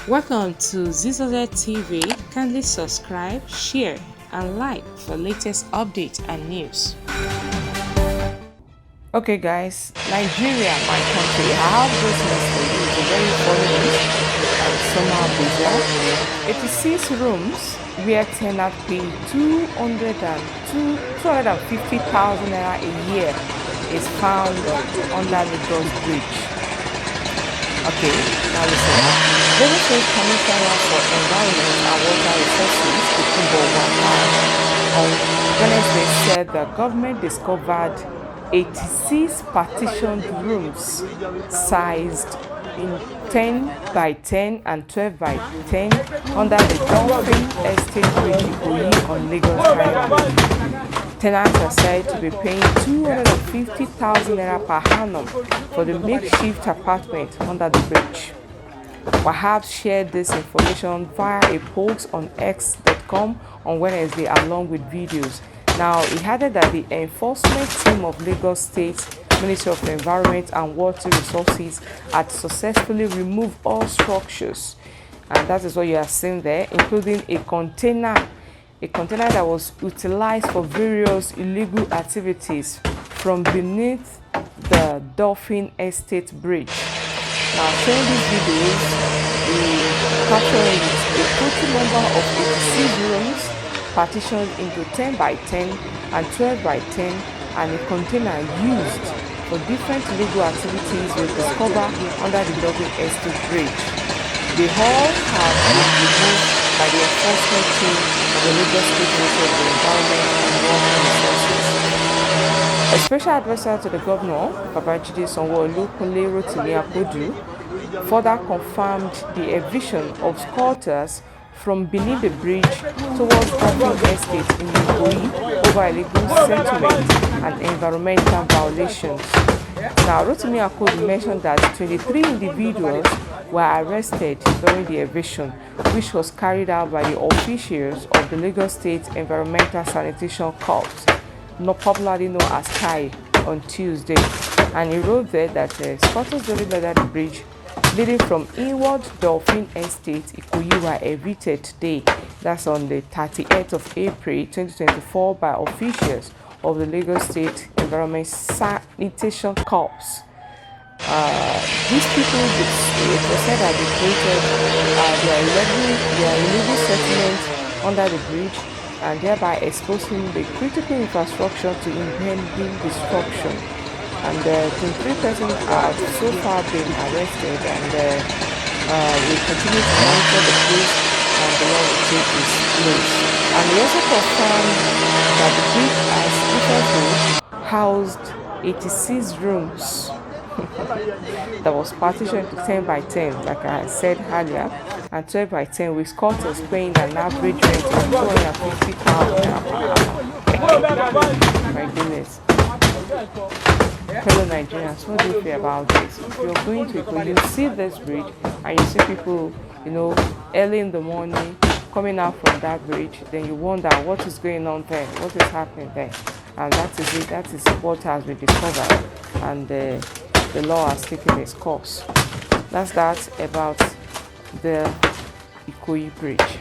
Welcome to Zisodel TV. Kindly subscribe, share, and like for latest updates and news. Okay guys, Nigeria, my country, I have this news for you. It's a very funny news and somehow bizarre. 86 rooms where tenants pay 250,000 naira a year is found under the Lagos Bridge. Okay, now listen. Lagos State Commissioner for Environment and Water Resources, on Wednesday said the government discovered 86 partitioned rooms sized in 10 by 10 and 12 by 10 under the Dolphin Estate Bridge on Lagos Island. Tenants are said to be paying 250,000 naira per annum for the makeshift apartment under the bridge. Wahab shared this information via a post on X.com on Wednesday along with videos. Now, he added that the enforcement team of Lagos State Ministry of Environment and Water Resources had successfully removed all structures, and that is what you are seeing there, including a container that was utilized for various illegal activities from beneath the Dolphin Estate Bridge. Now, showing these videos, the capturing a total number of 86 rooms partitioned into 10 by 10 and 12 by 10, and a container used for different illegal activities was discovered under the Dolphin Estate Bridge. The whole have been removed by the enforcement team of the Lagos State Ministry of the Environment and Water Resources. A special advisor to the governor, Babajide Sanwo-Olu Kunle Rotimi Apodu, further confirmed the eviction of squatters from beneath the bridge towards Dolphin Estate in Ikoyi over illegal settlement and environmental violations. Now, Rotimi Apodu mentioned that 23 individuals were arrested during the eviction, which was carried out by the officials of the Lagos State Environmental Sanitation Corps, not popularly known as KAI, on Tuesday. And he wrote there that squatters during under the bridge leading from inward Dolphin Estate Ikoyi were evicted today. That's on the 38th of April 2024 by officials of the Lagos State Environment Sanitation Corps. These people, it was said that they created their illegal settlement under the bridge and thereby exposing the critical infrastructure to impending destruction. And 23 persons have so far been arrested, and we continue to monitor the case and the law will take its place. And we also confirmed that the bridge has housed 86 rooms that was partitioned to 10 by 10, like I said earlier, and 12 by 10 with squatters paying an average rent of 250,000 per annum. My goodness. Fellow Nigerians, what do you feel about this? If you're going to Ikoyi, you see this bridge and you see people, early in the morning coming out from that bridge, then you wonder what is going on there, what is happening there. And that is it, that is what has been discovered, and the law has taken its course. That's that about the Ikoyi Bridge.